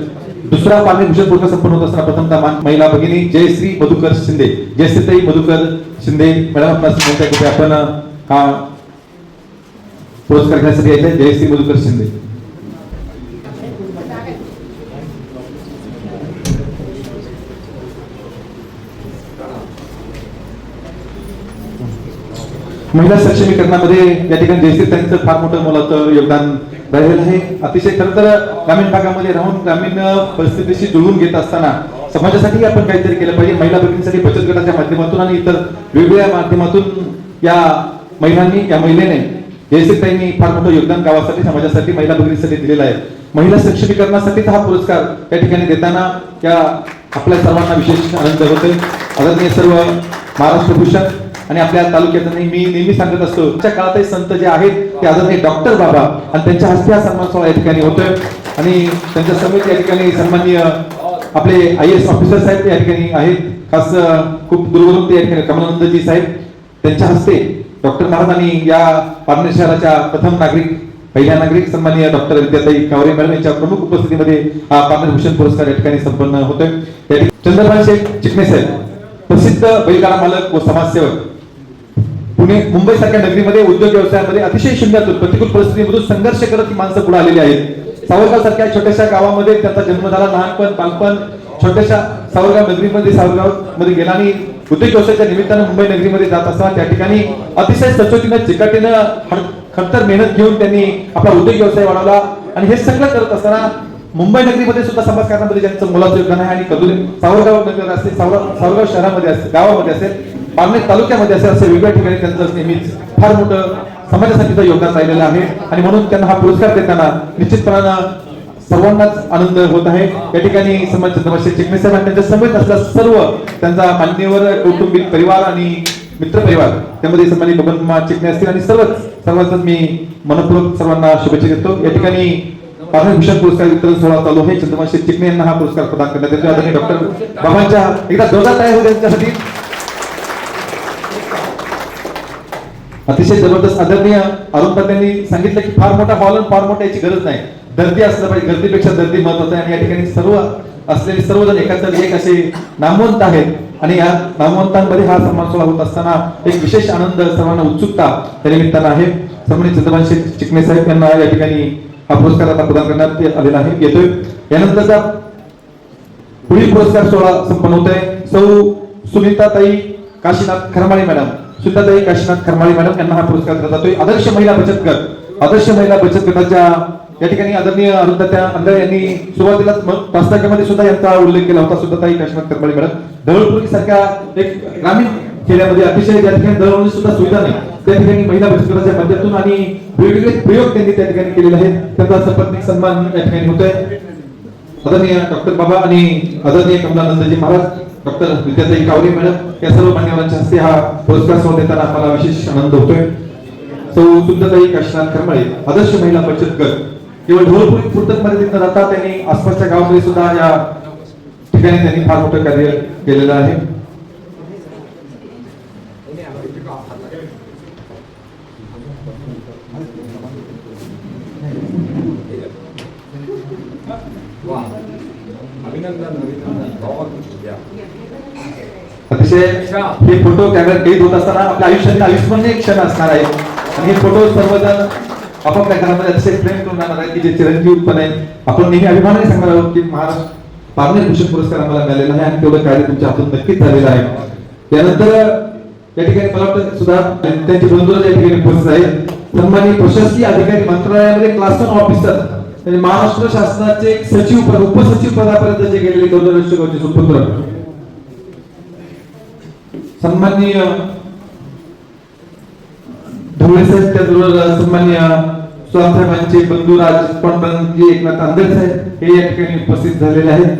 दुसरा पारनेर भूषण पुरस्कार संपन्न होत असताना प्रथमतः महिला भगिनी जयश्री मधुकर शिंदे, जयश्रीताई मधुकर शिंदे मॅडम आपल्या आपण हा पुरस्कार घेण्यासाठी यायचे. जयश्री मधुकर शिंदे. महिला सक्षमीकरणामध्ये या ठिकाणी जयश्रीताईंचं फार मोठं मोलाचं योगदान राहिलेलं आहे. अतिशय खरं तर ग्रामीण भागामध्ये राहून ग्रामीण परिस्थितीशी जुळवून घेत असताना समाजासाठी आपण काहीतरी केलं पाहिजे. महिला भगिनींसाठी बचत गटाच्या माध्यमातून आणि इतर वेगवेगळ्या माध्यमातून या महिलेने जयश्रीताईंनी फार मोठं योगदान गावासाठी, समाजासाठी, महिला भगिनींसाठी दिलेलं आहे. महिला सक्षमीकरणासाठीच हा पुरस्कार या ठिकाणी देताना या आपल्या सर्वांना विशेष आनंद होतोय. आदरणीय सर्व महाराष्ट्र भूषण आणि आपल्या तालुक्यात मी नेहमी सांगत असतो, त्या काळातही संत जे आहेत ते आदरणीय डॉक्टर बाबा आणि त्यांच्या हस्ते हा सन्मान सोहळा या ठिकाणी होतोय आणि त्यांच्या समेत या ठिकाणी सन्माननीय आपले IAS ऑफिसर साहेब या ठिकाणी आहेत. खास खूप दूरवरून ते या ठिकाणी कमलानंदजी साहेब त्यांच्या हस्ते डॉक्टर महाराज आणि या पारनेर शहराच्या प्रथम नागरिक, पहिल्या नागरिक सन्माननीय डॉक्टर विद्याताई कावरे मॅडम यांच्या प्रमुख उपस्थितीमध्ये हा पारनेर भूषण पुरस्कार या ठिकाणी संपन्न होतोय. चंद्रभान शेख चिकणे साहेब प्रसिद्ध बैलगाडा मालक व समाजसेवक, पुणे मुंबई सारख्या नगरीमध्ये उद्योग व्यवसायामध्ये अतिशय शून्यातून प्रतिकूल परिस्थितीमधून संघर्ष करत ही माणसं पुढे आलेली आहेत. सावरगाव सारख्या छोट्याशा गावामध्ये त्यांचा जन्म झाला, लहानपण बालपण छोट्याशा सावरगाव नगरीमध्ये, सावरगाव मध्ये गेला आणि उद्योग व्यवसायाच्या निमित्तानं मुंबई नगरीमध्ये जात असताना त्या ठिकाणी अतिशय सचोटीनं चिकाटीनं खडतर मेहनत घेऊन त्यांनी आपला उद्योग व्यवसाय वाढवला आणि हे सगळं करत असताना मुंबई नगरीमध्ये सुद्धा समाजकारणामध्ये ज्यांचं मोलाचं योगदान आहे आणि कदुले सावरगाव नगर असेल, सावरगाव शहरामध्ये असेल, गावामध्ये असेल, पारनेर तालुक्यामध्ये असेल, असे वेगवेगळ्या ठिकाणी त्यांचं नेहमीच फार मोठं समाजासाठीचं योगदान राहिलेलं आहे आणि म्हणून त्यांना हा पुरस्कार देताना निश्चितपणानं सर्वांनाच आनंद होत आहे. या ठिकाणी समाज चंद्रभान चिकणे साहेब त्यांच्या समेत असलेला सर्व त्यांचा मान्यवर कौटुंबिक परिवार आणि मित्र परिवार, त्यामध्ये सन्माननीय बबन चिकणे असतील आणि सर्वांच मी मनपूर्वक सर्वांना शुभेच्छा देतो. या ठिकाणी पारनेर भूषण पुरस्कार वितरण सोहळा चालू आहे. चंद्रभान चिकणे यांना हा पुरस्कार प्रदान करण्यात येतो. आदरणीय डॉक्टर बाबांच्या एकदा जोरदार टाळ्या होत्या त्यांच्यासाठी. अतिशय जबरदस्त. आदरणीय अरुण तात्यांनी सांगितलं की फार मोठा हॉल आणि फार मोठा याची गरज नाही, दर्दी असलं पाहिजे, गर्दीपेक्षा दर्दी महत्वाचं आहे आणि या ठिकाणी सर्व असलेले सर्वजण एकाच एक असे नामवंत आहेत आणि या नामवंतांमध्ये हा सन्मान सोहळा होत असताना एक विशेष आनंद, सर्वांना उत्सुकता त्या निमित्तानं आहे. सन्मानित चंद्रभान चिकणे साहेब यांना या ठिकाणी हा पुरस्कार आता प्रदान करण्यात आलेला आहे. येतोय यानंतरचा पुढील पुरस्कार सोहळा संपन्न होत आहे. सौ सुनीताताई काशीनाथ खरमाळे मॅडम, सुनीताताई काशीनाथ खरमाळे मॅडम यांना हा पुरस्कार दिला जातोय. आदर्श महिला बचत गट, आदर्श महिला बचत गटाच्या या ठिकाणी आदरणीय अरुंधत्या अंधारे यांनी सुरुवातीला पुस्तकामध्ये सुद्धा यांचा उल्लेख केला होता सुद्धा ताई काशीनाथ करमाळे मॅडम. ढवळपुरी सारख्या एक ग्रामीण खेड्यामध्ये अतिशय ज्या ठिकाणी दळणवळणी सुद्धा सुविधा नाही त्या ठिकाणी महिला बचत गटाच्या माध्यमातून आणि वेगवेगळे प्रयोग त्यांनी त्या ठिकाणी केलेले आहेत. त्यांचा सपत्नीक सन्मान या ठिकाणी होतोय. आदरणीय डॉक्टर बाबा आणि आदरणीय कमलानंदजी महाराज, डॉक्टर विद्याताई कावरे मॅडम या सर्व मान्यवरांच्या हस्ते हा पुरस्कार सोहळा देताना आम्हाला विशेष आनंद होतोय. सौ सुंदरताई काशीनाथ करमाळे आदर्श महिला बचत गट केवळ ढोलपुरी पुरतक मध्ये न राहता त्यांनी आसपासच्या गावामध्ये सुद्धा या ठिकाणी त्यांनी फार मोठं कार्य केलेलं आहे. अतिशय हे फोटो कॅमेरा कैद होत असताना आपल्या आयुष्यातील अविस्मरणीय क्षण असणार आहे आणि हे फोटो सर्वजण आपापल्या घरामध्ये अतिशय प्रेम करून राहणार आहेत की जे चिरंजीव उत्पन्न आहे. आपण नेहमी अभिमानाने सांगणार आहोत की महाराष्ट्र पारनेर भूषण पुरस्कार आम्हाला मिळालेला आहे आणि तेवढं कार्य तुमच्या हातून नक्कीच झालेलं आहे. त्यानंतर या ठिकाणी मला वाटतं सुद्धा त्यांची बंधुरा या ठिकाणी उपस्थित आहे. सन्माननीय प्रशासकीय अधिकारी मंत्रालयामध्ये क्लास 1 ऑफिसर म्हणजे महाराष्ट्र शासनाचे सचिव पद उपसचिव पदापर्यंत जे गेलेले गौरवराष्ट्रचे सुपुत्र सन्माननीय ढवळे साहेब, त्याचबरोबर सन्माननीय सुदामसाहेबांचे बंधू राजपणजी एकनाथ आंधळे साहेब हे या ठिकाणी उपस्थित झालेले आहेत.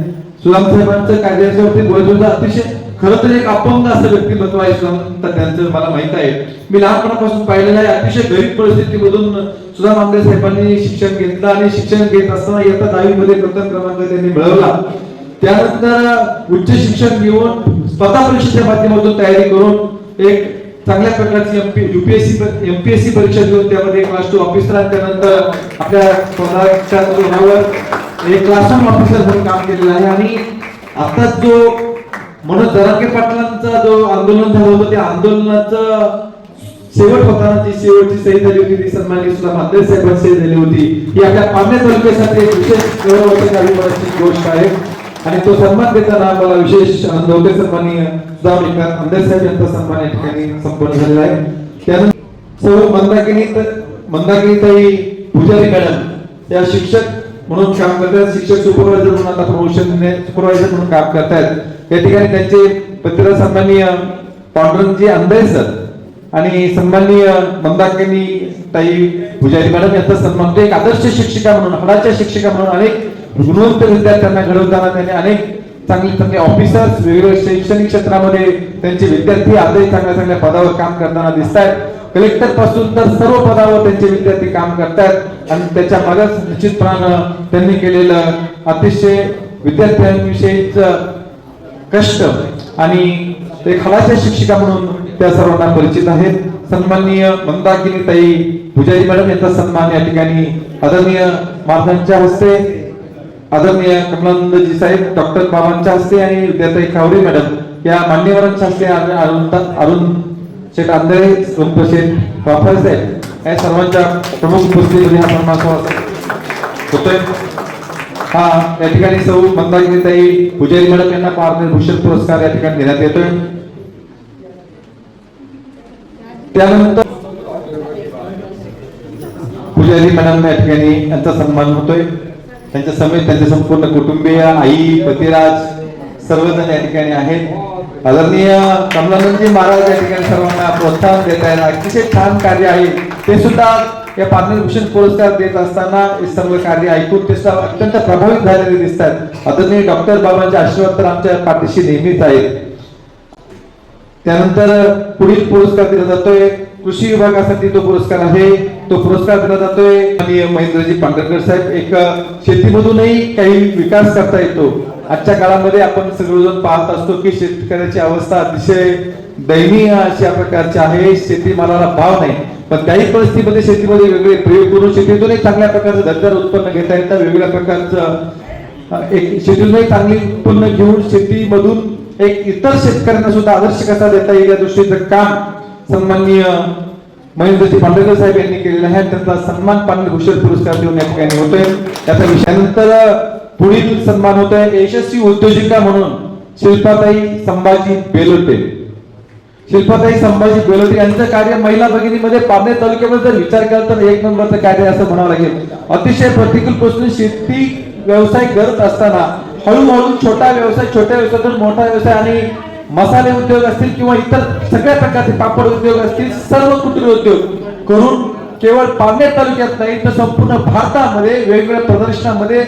सुदामसाहेबांचं कार्याच्या बाबतीत बोलायचं अतिशय खरं तर एक अपंग असं व्यक्तिमत्व आहे सुदाम त्यांचं मला माहित आहे. मी लहानपणापासून पाहिलेलं आहे. अतिशय गरीब परिस्थितीमधून सुदाम आंधळे साहेबांनी शिक्षण घेतलं आणि शिक्षण घेत असताना इयत्ता 10वी मध्ये प्रथम क्रमांक त्यांनी मिळवला. त्यानंतर उच्च शिक्षण घेऊन स्पर्धा परीक्षेच्या माध्यमातून तयारी करून एक चांगल्या प्रकारची एमपीएससी परीक्षा देऊन त्यामध्ये क्लास 2 ऑफिसर आणि त्यानंतर आपल्या स्वतःच्या जोरावर एक क्लास 1 ऑफिसर म्हणून काम केलेलं आहे. आणि आता जो मनोज जरांगे पाटलांचा जो आंदोलन झालं होतं त्या आंदोलनाचं शेवट होताना जी शेवटची सही झाली होती ती सन्माननीय सुदाम आंधळे साहेबांची सही झाली होती. ही आपल्या पारनेर तालुक्यासाठी एक विशेष गौरवाची गोष्ट आहे आणि तो सन्मान देताना मला विशेष आनंद होते. सन्माननीय सुदाम एकनाथ आंधळे साहेब यांचा सन्मान या ठिकाणी संपन्न झालेला आहे. त्यानंतर सर्व मंदाकिनीताई पुजारी मॅडम या शिक्षक म्हणून काम करतात. शिक्षक सुपरवायझर म्हणून आता प्रमोशन सुपरवायझर म्हणून काम करतात. या ठिकाणी त्यांचे पत्र सन्माननीय पांडुरंगजी आंधळे सर आणि सन्माननीय मंदाकिनीताई पुजारी मॅडम यांचा सन्मान. एक आदर्श शिक्षिका म्हणून हाडाच्या शिक्षिका म्हणून अनेक गुणवंत विद्यार्थ्यांना घडवताना त्यांनी अनेक चांगले चांगले ऑफिसर्स वेगवेगळ्या शैक्षणिक क्षेत्रामध्ये त्यांचे विद्यार्थी आजही चांगल्या चांगल्या पदावर काम करताना दिसत आहेत. कलेक्टर पासून तर सर्व पदावर त्यांचे विद्यार्थी काम करतात आणि त्याच्या मागच निश्चितपणानं त्यांनी केलेलं अतिशय विद्यार्थ्यांविषयीच कष्ट आणि ते खलाच्या शिक्षिका म्हणून त्या सर्वांना परिचित आहेत. सन्माननीय मंदाकिनीताई पुजारी मॅडम यांचा सन्मान या ठिकाणी आदरणीय महाराजांच्या हस्ते, आदरणीय कमलानंदजी साहेब, डॉक्टर बाबांच्या हस्ते आणि विद्याताई कावरे मॅडम या मान्यवरांच्या हस्ते अरुण शेठ आंधळे, शेठ वाफळे साहेब या सर्वांच्या प्रमुख उपस्थितीमध्ये हा सन्मान सोहळा होतोय. हा या ठिकाणी सौ मंदाकिनीताई पुजारी मॅडम यांना पारनेर भूषण पुरस्कार या ठिकाणी देण्यात येतोय. त्यानंतर पुजारी मॅडम या ठिकाणी यांचा सन्मान होतोय. त्यांच्या समेत त्यांचे संपूर्ण कुटुंबीय, आई, पतिराज सर्वजण या ठिकाणी आहेत. आदरणीय कमलानंदजी महाराज या ठिकाणी सर्वांना प्रोत्साहन देत आहेत. अतिशय छान कार्य आहे ते सुद्धा या पारनेर भूषण पुरस्कार देत असताना हे सर्व कार्य ऐकून ते अत्यंत प्रभावित झालेले दिसतात. आदरणीय डॉक्टर बाबांचे आशीर्वाद तर आमच्या पाठीशी नेहमीच आहेत. त्यानंतर पुढील पुरस्कार दिला जातोय कृषी विभागासाठी. तो पुरस्कार आहे, तो पुरस्कार दिला जातोय आणि महेंद्रजी पांढरकर साहेब. एक शेतीमधूनही काही विकास करता येतो. आजच्या काळामध्ये आपण सगळेजण पाहत असतो की शेतकऱ्याची अवस्था अतिशय दयनीय अशा प्रकारची आहे. शेतीमालाला भाव नाही, पण त्याही परिस्थितीमध्ये शेतीमध्ये वेगळे प्रयोग करून शेतीतूनही चांगल्या प्रकारचं दर्जेदार उत्पन्न घेता येतं. वेगवेगळ्या प्रकारचं एक शेतीतूनही चांगली उत्पन्न घेऊन शेतीमधून एक इतर शेतकऱ्यांना सुद्धा आदर्श कसा देता येईल या दृष्टीचं काम सन्माननीय महेंद्रजी पांढरकर साहेब यांनी केलेलं आहे. त्यांचा सन्मान पारनेर भूषण पुरस्कार देऊन या ठिकाणी होतोय. त्याच्या विषयानंतर पुढील सन्मान होतोय यशस्वी उद्योजिका म्हणून शिल्पाताई संभाजी बेलोटे. शिल्पाताई संभाजी बेलोटी यांचं कार्य महिला भगिनीमध्ये पारनेर तालुक्यामध्ये जर विचार केला तर एक नंबरचं कार्य असं म्हणावं लागेल. अतिशय प्रतिकूल परिस्थितीत शेती व्यवसाय करत असताना हळूहळू छोट्या व्यवसायातून मोठा व्यवसाय आणि मसाले उद्योग असतील किंवा इतर सगळ्या प्रकारचे पापड उद्योग असतील, सर्व कुटीर उद्योग करून केवळ पारनेर तालुक्यात नाही तर संपूर्ण भारतामध्ये वेगवेगळ्या प्रदर्शनामध्ये,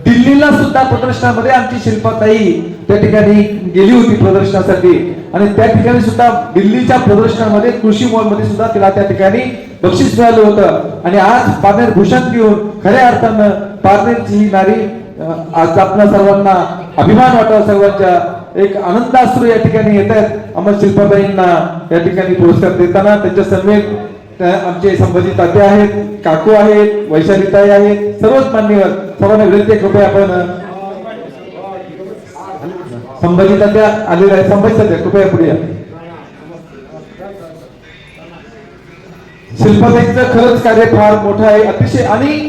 दिल्लीला सुद्धा प्रदर्शनामध्ये आमची शिल्पाताई त्या ठिकाणी गेली होती प्रदर्शनासाठी आणि त्या ठिकाणी सुद्धा दिल्लीच्या प्रदर्शनामध्ये कृषी मॉल मध्ये सुद्धा तिला त्या ठिकाणी बक्षीस मिळालं होतं. आणि आज पारनेर भूषण घेऊन खऱ्या अर्थानं पारनेरची ही नारी आज आपल्या सर्वांना अभिमान वाटावा, सर्वांच्या एक आनंदाश्रू या ठिकाणी येत आहेत. आम्हाला शिल्पाताईंना या ठिकाणी पुरस्कार देताना त्यांच्या समेत आमचे संभाजी तात्या आहेत, काकू आहेत, वैशालीताई आहेत, सर्वच मान्यवर सर्वांना विनंती आहे कृपया आपण संभाजी तात्या आलेले आहेत. संभाजी तात्या कृपया पुढे या. शिल्पाताईंचं खरंच कार्य फार मोठं आहे अतिशय आणि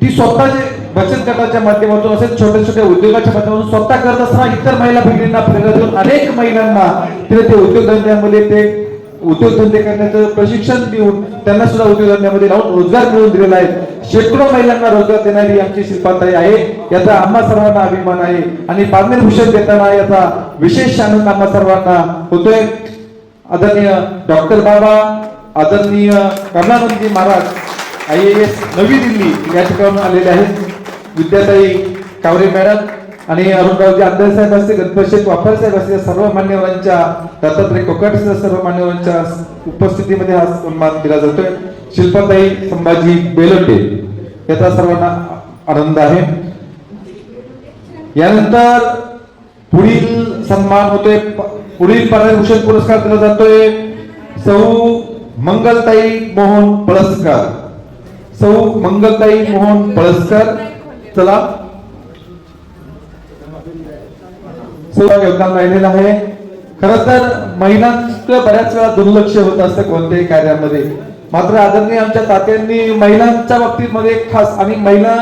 ती स्वतःचे बचत गटाच्या माध्यमातून असेल छोट्या छोट्या उद्योगाच्या माध्यमातून स्वतः करत असताना इतर महिला भगिनींना प्रेरणा देऊन अनेक महिलांना तिने ते उद्योगधंद्यामध्ये ते उद्योगधंदे करण्याचं प्रशिक्षण देऊन त्यांना सुद्धा उद्योगधंद्यामध्ये लावून रोजगार मिळवून दिलेला आहे. शेकडो महिलांना रोजगार देणारी आमची शिल्पाताई आहे, याचा आम्हा सर्वांना अभिमान आहे आणि पारनेर भूषण देताना याचा विशेष आनंद आम्हा सर्वांना होतोय. आदरणीय डॉक्टर बाबा, आदरणीय कमलानंदजी महाराज IAS नवी दिल्ली या ठिकाणी आलेले आहेत. विद्याताई कावरे मॅडम आणि अरुणरावजी आंदळे साहेब असते, गणपत शेठ वापर साहेब असते, सर्व मान्यवरांच्या, दत्तात्रय कोकट सर्व मान्यवरांच्या उपस्थितीमध्ये हा सन्मान दिला जातोय. शिल्पाताई संभाजी बेलोटे याचा सर्वांना आनंद आहे. यानंतर पुढील सन्मान होतोय, पुढील पारनेर भूषण पुरस्कार दिला जातोय सौ मंगलताई मोहन पळसकर. सौ मंगलताई मोहन पळसकर, चला योगदान राहिलेलं आहे. खर तर महिलांचं बऱ्याच वेळा दुर्लक्ष होत असतं कोणत्याही कार्यामध्ये, मात्र आदरणीय आमच्या तात्यांनी महिलांच्या बाबतीत मध्ये खास आणि महिला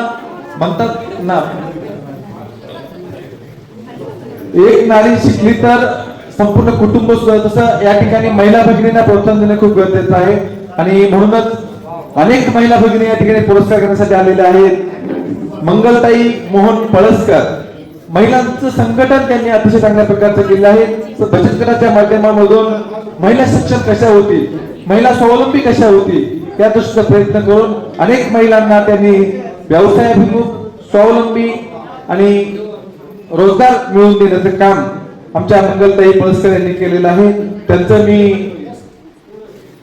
म्हणतात ना एक नारी शिकली तर संपूर्ण कुटुंब सुद्धा, तसं या ठिकाणी महिला भगिनींना प्रोत्साहन देणं खूप गरजेचं आहे आणि म्हणूनच अनेक महिला भगिनी या ठिकाणी पुरस्कार करण्यासाठी आलेल्या आहेत. मंगलताई मोहन पळसकर, महिलांचं संघटन त्यांनी अतिशय चांगल्या प्रकारचं केलं आहे. बचत गटाच्या माध्यमामधून महिला सक्षम कशा होती, महिला स्वावलंबी कशा होती या दृष्टीचा प्रयत्न करून अनेक महिलांना त्यांनी व्यवसायाभिमुख, स्वावलंबी आणि रोजगार मिळवून देण्याचं काम आमच्या मंगलताई पळसकर यांनी केलेलं आहे. त्यांचं मी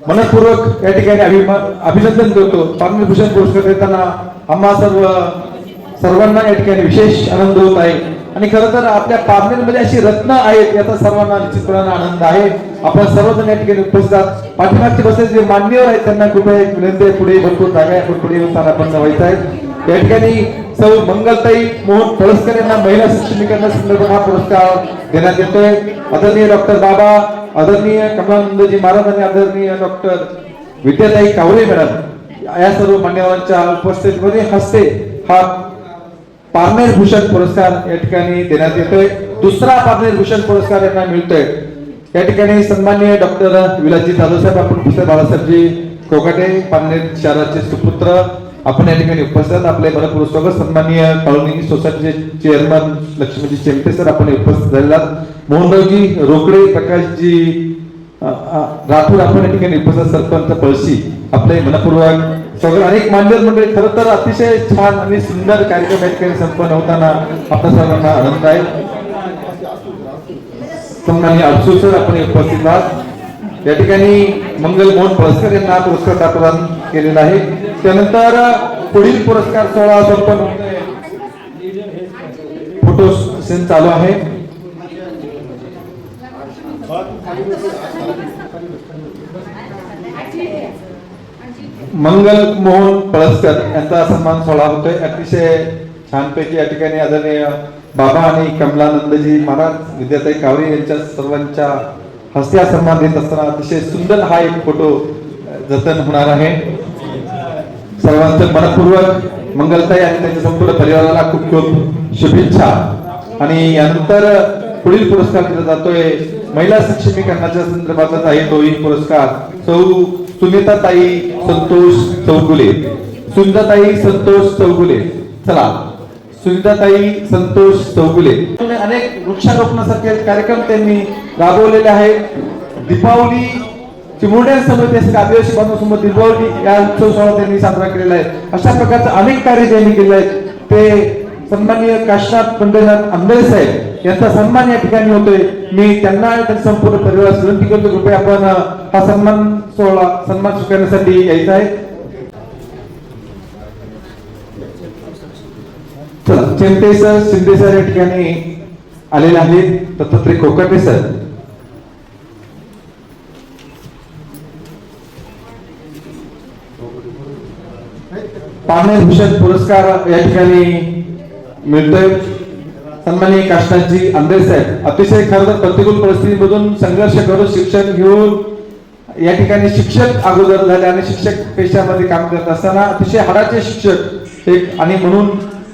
मनपूर्वक या ठिकाणी अभिनंदन करतो. पारनेर भूषण पुरस्कार देताना आम्हा सर्वांना या ठिकाणी विशेष आनंद होत आहे आणि खरं तर आपल्या पारनेरमध्ये अशी रत्न आहेत याचा सर्वांना निश्चितपणे आनंद आहे. आपण सर्वजण या ठिकाणी उपस्थित आहात. पाठीमागचे बसलेले जे मान्यवर आहेत त्यांना कृपया एक विनंती आहे, पुढे भरपूर जागा आहे, आपण पुढे स्थान आपण व्हायचं आहे. या ठिकाणी सौ मंगलताई मोहन पळसकर यांना महिला सक्षमीकरणासंदर्भात हा पुरस्कार देण्यात येतोय. आदरणीय डॉक्टर बाबा, आदरणीय कमलानंदजी महाराज आणि आदरणीय डॉक्टर विद्याताई कावरे मॅडम या सर्व मान्यवरांच्या उपस्थितीमध्ये हस्ते हा पारनेर भूषण पुरस्कार या ठिकाणी देण्यात येतोय. दुसरा पारनेर भूषण पुरस्कार यांना मिळतोय. या ठिकाणी सन्माननीय डॉक्टर विलासजी जाधव साहेब, आपण पुढे बाळासाहेबजी कोकाटे, पारनेर शहराचे सुपुत्र आपण या ठिकाणी उपस्थित. आपले मनपूर्वक स्वागत. सन्माननीय कॉलनी सोसायटीचे चेअरमन लक्ष्मीजी चेमटे सर आपण उपस्थित झालेला. मोहनरावजी रोकडे, प्रकाशजी राठोड आपण या ठिकाणी उपस्थित. सरपंच पळशी आपले मनपूर्वक स्वागत. अनेक मान्यवर मंडळी, खरं तर अतिशय छान आणि सुंदर कार्यक्रम या ठिकाणी संपन्न होताना आपल्या सर्वांना आनंद आहे. सन्माननीय अफसूर सर आपण उपस्थित आहात. या ठिकाणी मंगल मोहन पळसकर यांना पुरस्कार प्रदान केलेला आहे. त्यानंतर पुढील पुरस्कार सोहळा संपन्न फोटो सेशन चालू आहे. मंगल मोहन पळसकर यांचा सन्मान सोहळा होतोय. अतिशय छानपैकी या ठिकाणी आदरणीय बाबा आणि कमलानंदजी महाराज, विद्याताई कावरे यांच्या सर्वांच्या हस्ते सन्मान देत असताना अतिशय सुंदर हा एक फोटो जतन होणार आहे. सर्वांचं मनपूर्वक मंगलताई आणि त्यांच्या संपूर्ण परिवाराला खूप खूप शुभेच्छा. आणि यानंतर पुढील पुरस्कार दिला जातोय महिला सक्षमीकरणाच्या संदर्भातच आहे तोही पुरस्कार सौ सुनीताताई संतोष चौगुले. सुनीताताई संतोष चौगुले, चला सुनीताताई संतोष चौगुले. अनेक वृक्षारोपणासारखे कार्यक्रम त्यांनी राबवलेले आहेत. दीपावली चिमुरड्या समिती आदिवासी बांधवांसमोर दीपावली या उत्सव सोहळा त्यांनी साजरा केलेला आहे. अशा प्रकारचं अनेक कार्य त्यांनी केले आहेत. ते सन्माननीय काशीनाथ पंढरीनाथ आंबेडकर साहेब यांचा सन्मान या ठिकाणी होतोय. मी त्यांना त्यांच्या संपूर्ण परिवारास विनंती करतो कृपया आपण हा सन्मान स्वीकारण्यासाठी यायचा आहे. चला चिमटे सर, शिंदे सर या ठिकाणी आलेले आहेत. दत्तात्रय कोकाटे सर, पाणीभूषण पुरस्कार या ठिकाणी मिळतोय. सन्माननीय काशीनाथजी आंबेडकर साहेब अतिशय खरं तर प्रतिकूल परिस्थितीमधून संघर्ष करून शिक्षण घेऊन या ठिकाणी शिक्षक अगोदर झाले आणि शिक्षक पेशामध्ये काम करत असताना अतिशय हाडाचे शिक्षक एक आणि म्हणून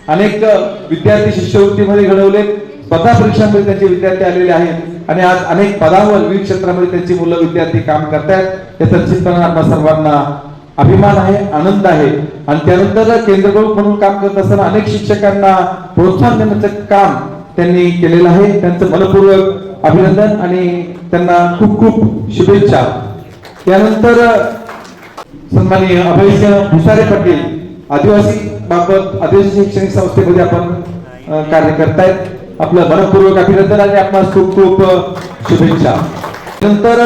अनेक विद्यार्थी शिष्यवृत्तीमध्ये घडवले. स्पर्धा परीक्षांमध्ये त्यांचे विद्यार्थी आलेले आहेत आणि आज अनेक पदावर विविध क्षेत्रामध्ये त्यांची मुलं विद्यार्थी काम करतायत. याचा निश्चितपणे आपल्या सर्वांना अभिमान आहे, आनंद आहे. आणि त्यानंतर केंद्र प्रमुख म्हणून काम करत असताना अनेक शिक्षकांना प्रोत्साहन देण्याचं काम त्यांनी केलेलं आहे. त्यांचं मनपूर्वक अभिनंदन आणि त्यांना खूप खूप शुभेच्छा. त्यानंतर सन्माननीय अभयसिंह भुसारे पाटील आदिवासी बाबत आदिवासी शैक्षणिक संस्थेमध्ये आपण कार्य करतायत. आपलं मनपूर्वक अभिनंदन आणि आपणास खूप खूप शुभेच्छा. नंतर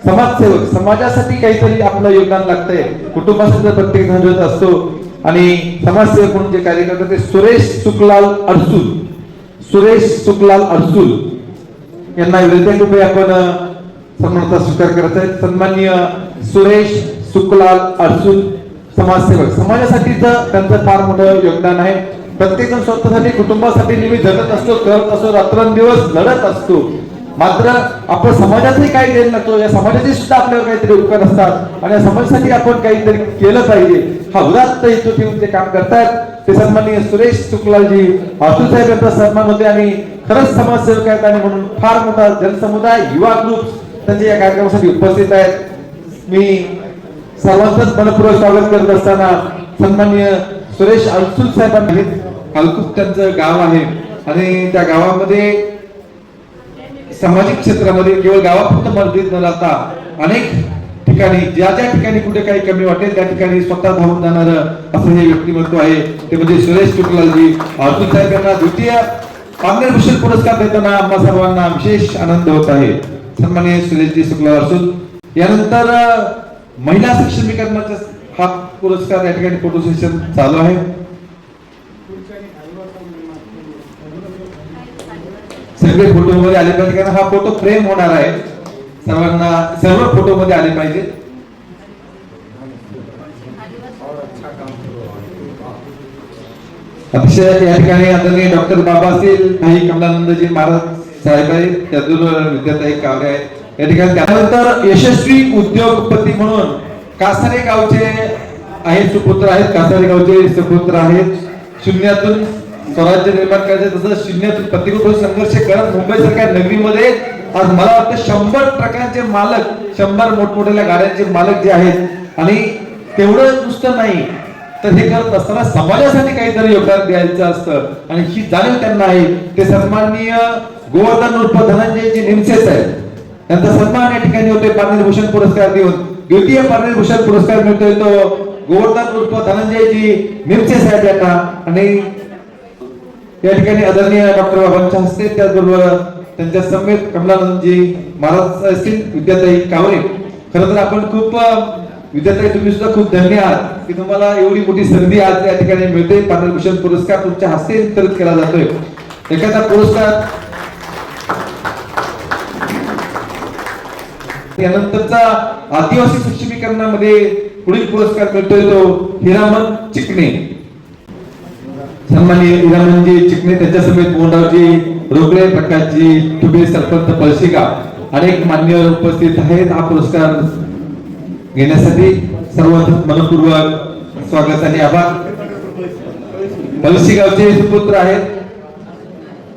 समाजसेवक, समाजासाठी काहीतरी आपलं योगदान लागतंय. कुटुंबासाठी प्रत्येक जण देत असतो आणि समाजसेवक म्हणून जे कार्य करतात ते सुरेश सुखलाल अडसूल. सुरेश सुखलाल अडसूल यांना विनंती कृपये आपण सन्मानाचा स्वीकार करत आहेत. सन्माननीय सुरेश सुखलाल अडसूल समाजसेवक, समाजासाठीचं त्यांचं फार मोठं योगदान आहे. प्रत्येक जण स्वतःसाठी कुटुंबासाठी नेहमी झटत असतो, करत असतो, रात्रंदिवस लढत असतो. मात्र आपण समाजातही काही देत नसतो. या समाजाचे सुद्धा आपल्यावर काहीतरी उपकार असतात आणि या समाजासाठी आपण काहीतरी केलं पाहिजे हा उदात्त हेतू ठेवून ते काम करतायत. ते सन्माननीय सुरेश सुखलालजी अडसूल साहेब यांचा सन्मान होते आणि खरंच समाजसेवक आहेत आणि म्हणून फार मोठा जनसमुदाय युवा ग्रुप त्यांच्या या कार्यक्रमासाठी उपस्थित आहेत. मी सर्वांचंच मनपूर्वक स्वागत करत असताना सन्माननीय सुरेश अडसूल साहेबांनी हलकुप त्यांचं गाव आहे आणि त्या गावामध्ये सामाजिक क्षेत्रामध्ये केवळ गावापुरतं मर्यादित न राहता अनेक ठिकाणी ज्या ज्या ठिकाणी कुठे काही कमी वाटेल त्या ठिकाणी स्वतः धावून जाणार असं हे व्यक्तिमत्व आहे. ते म्हणजे सुरेश सुखलालजी अडसूल साहेब यांना द्वितीय पाणीभूषण पुरस्कार देताना आम्हा सर्वांना विशेष आनंद होत आहे. सन्माननीय सुरेशजी सुखलाल अडसूल. यानंतर महिला सक्षमीकरणाचा हा पुरस्कार या ठिकाणी फोटो सेशन चालू आहे. सगळे फोटो मध्ये आले पाहिजे कारण हा फोटो फ्रेम होणार आहे. सर्वांना सर्व फोटो मध्ये आले पाहिजे. अतिशय या ठिकाणी आदरणीय डॉक्टर बाबा असतील, काही कमलानंदजी महाराज साहेब आहेत, त्यातून विद्यार्थी कावरे आहेत या ठिकाणी. त्यानंतर यशस्वी उद्योगपती म्हणून कासारे गावचे आहेत सुपुत्र आहेत. कासारे गावचे सुपुत्र आहेत. शून्यातून स्वराज्य निर्माण करायचे तसं शून्यातून प्रतिकूल संघर्ष करत मुंबई सारख्या नगरीमध्ये आज मला वाटतं 100 ट्रकांचे मालक, 100 मोठमोठ्या गाड्यांचे मालक जे आहेत आणि तेवढं नुसतं नाही तर हे करत असताना समाजासाठी काहीतरी योगदान द्यायचं असतं आणि ही जाणीव त्यांना आहे. ते सन्माननीय गोवर्धन उर्फ धनंजयजी निमसे साहेब त्यांचा सन्मान या ठिकाणी होतोय पाणीभूषण पुरस्कार देऊन. द्वितीय पाणीभूषण पुरस्कार मिळतोय तो गोवर्धन उर्फ धनंजयजी निमसे साहेब यांना आणि या ठिकाणी आदरणीय डॉक्टर बाबांच्या हस्ते त्याचबरोबर त्यांच्या समेत कमलानंदजी महाराज असतील, विद्याताई कावरे. खरं तर आपण खूप विद्याताई तुम्ही सुद्धा खूप धन्य आहात की तुम्हाला एवढी मोठी संधी आज या ठिकाणी मिळते. पाणीभूषण पुरस्कार तुमच्या हस्ते वितरित केला जातोय. एखादा पुरस्कार त्यानंतरचा आदिवासी सक्षमीकरणामध्ये पुढील पुरस्कार मिळतोय तो हिरामन चिकणे. सन्माननीय हिरामनजी चिकणे त्यांच्या समेत मोंडावजी रोगळे, प्रकाशजी तुबे, सरपंच पळशीगाव अनेक मान्यवर उपस्थित आहेत. हा पुरस्कार घेण्यासाठी सर्वांचं मनपूर्वक स्वागत आणि आभार. पळशीगावचे सुपुत्र आहेत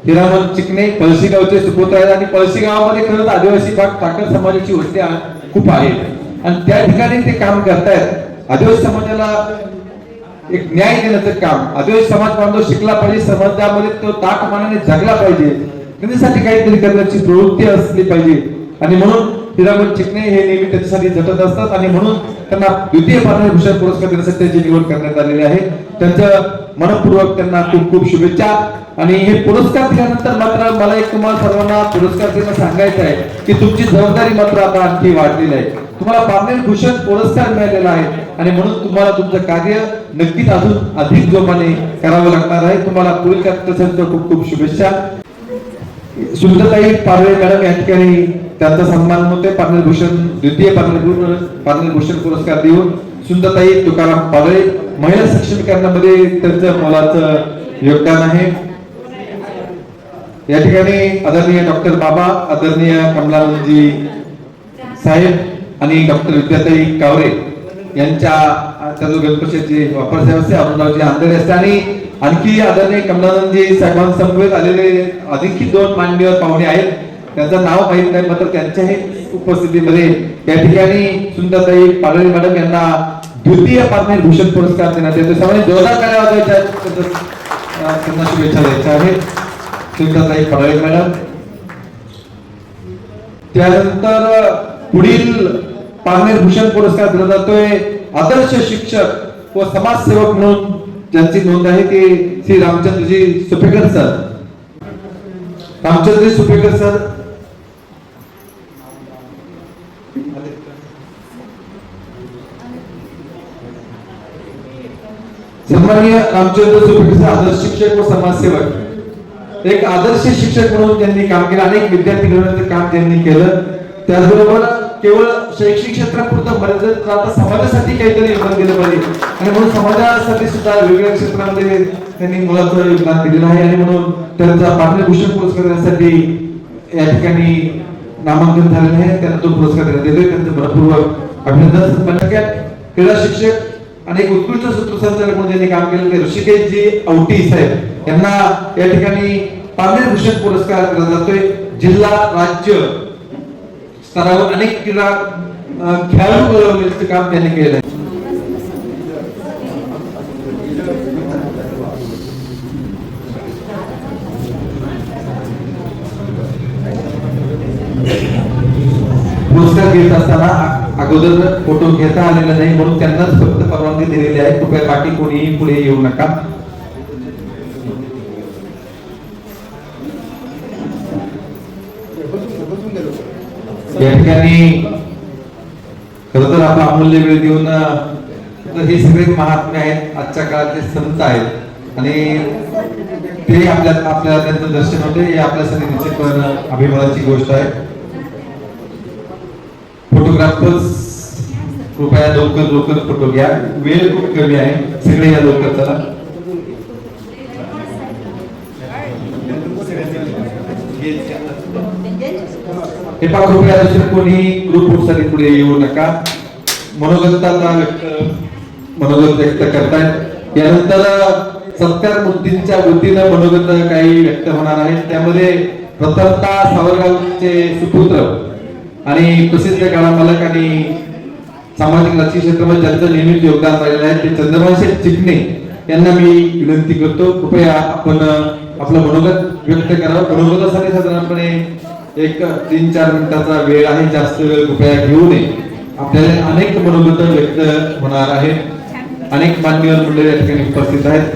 हिरामन चिकणे पळशी गावचे सुपुत्र आहेत आणि पळशी गावामध्ये खरंच आदिवासी भाग ठाकर समाजाची वस्ती खूप आहे आणि त्या ठिकाणी ते काम करतायत. आदिवासी समाजाला एक न्याय देण्याचं काम, आदिवासी समाज बांधव शिकला पाहिजे, समाजामध्ये तो ताकमानाने जगला पाहिजे, त्याच्यासाठी काहीतरी करण्याची प्रवृत्ती असली पाहिजे आणि म्हणून हिरामन चिकणे हे नेहमी त्याच्यासाठी झटत असतात आणि म्हणून त्यांना द्वितीय पारितोषिक पुरस्कार देण्यासाठी त्यांची निवड करण्यात आलेली आहे. त्यांचं मनपूर्वक त्यांना खूप खूप शुभेच्छा. आणि हे पुरस्कार दिल्यानंतर मात्र मला एक तुम्हाला सर्वांना पुरस्कार देणं सांगायचं आहे की तुमची जबाबदारी मात्र आता आणखी वाढलेली आहे. तुम्हाला पार्नेल भूषण पुरस्कार मिळालेला आहे आणि म्हणून तुम्हाला तुमचं कार्य नक्कीच अजून अधिक जोमाने करावं लागणार आहे. तुम्हाला पुढील कार्यक्रमासाठी खूप खूप शुभेच्छा. सुंदरताई पारवे मॅडम या ठिकाणी त्यांचा सन्मान होते. पार्नेल भूषण द्वितीय पार्नेल भूषण पुरस्कार देऊन सुंदरताई तुकाराम पारवे महिला सक्षमीकरणामध्ये त्यांचं मोलाचं योगदान आहे. या ठिकाणी आदरणीय डॉक्टर बाबा, आदरणीय कमलानंदजी साहेब आणि डॉक्टर विद्याताई कावरे यांच्या गणपतीचे वापर सेवा असते, अरुणरावजी आंधळे असते आणि आणखी आदरणीय कमलानंदजी साहेबांसमवेत आलेले अधिक 2 मान्यवर पाहुणे आहेत. त्यांचं नाव माहित नाही मात्र त्यांच्याही उपस्थितीमध्ये या ठिकाणी सुंदरताई पारवे मॅडम यांना द्वितीय पार्नेल भूषण पुरस्कार देण्यात येतो. सर्वांनी जोरदार टाळ्या वाजवायच्या, त्यांना शुभेच्छा द्यायच्या आहेत. सुंदरताई पारवे मॅडम. त्यानंतर पुढील पार्नेल भूषण पुरस्कार दिला जातोय आदर्श शिक्षक व समाजसेवक म्हणून ज्यांची नोंद आहे ते श्री रामचंद्रजी सुपेकर सर. रामचंद्रजी सुपेकर सर. सन्माननीय रामचंद्र सुपेकर सर आदर्श शिक्षक व समाजसेवक. एक आदर्श शिक्षक म्हणून त्यांनी काम केलं, अनेक विद्यार्थी घडवण्याचं काम त्यांनी केलं. त्याचबरोबर केवळ शैक्षणिक क्षेत्रापुरतं मर्यादित राहता समाजासाठी काहीतरी योगदान दिलं पाहिजे आणि म्हणून समाजासाठी सुद्धा वेगवेगळ्या क्षेत्रामध्ये त्यांनी मुलाचं योगदान दिलेलं आहे आणि म्हणून त्यांचा पार्नेल भूषण पुरस्कार देण्यासाठी या ठिकाणी नामांकन झालेलं आहे. त्यांना तो पुरस्कार देण्यात येतोय. त्यांचं मनपूर्वक अभिनंदन. क्रीडा शिक्षक आणि एक उत्कृष्ट सूत्रसंचालक म्हणून त्यांनी काम केलं ते ऋषिकेशजी औटी साहेब यांना या ठिकाणी पार्नेल भूषण पुरस्कार दिला जातोय. जिल्हा राज्य स्तरावर अनेक क्रीडा खेळाडू बोलवण्याचं काम त्यांनी केलं आहे. पुरस्कार घेत असताना अगोदर फोटो घेता आलेला नाही म्हणून त्यांनाच फक्त परवानगी दिलेली आहे. कृपया बाकी कोणीही पुढे येऊ नका. या ठिकाणी खरं तर आपला अमूल्य वेळ देऊन हे सगळे महात्मे आहेत, आजच्या काळातले संत आहेत आणि ते आपल्याला त्यांचं दर्शन होते. हे आपल्यासाठी निश्चितपणे अभिमानाची गोष्ट आहे. फोटोग्राफर्स कृपया लवकर फोटो घ्या, वेळ खूप कमी आहे. सगळे या लवकर चला. हे पहा कृपया दुसरे कोणी ग्रुप साठी पुढे येऊ नका. मनोगत व्यक्त करतायत. यानंतर सत्कार मूर्तींच्या वतीनं मनोगत काही व्यक्त होणार आहेत. त्यामध्ये प्रथमतः सावरगावचे सुपुत्र आणि प्रसिद्ध कलामालक आणि सामाजिक राजकीय क्षेत्रामध्ये ज्यांचं नेहमीच योगदान राहिलेलं आहे ते चंद्रभान चिकणे यांना मी विनंती करतो. कृपया आपण आपलं मनोगत व्यक्त करावं. मनोगतासाठी साधारणपणे एक 3-4 मिनिटाचा वेळ आहे, जास्त वेळ कृपया घेऊ नये. आपल्याला अनेक मनोगत व्यक्त होणार आहेत. अनेक मान्यवर मंडळी या ठिकाणी उपस्थित आहेत.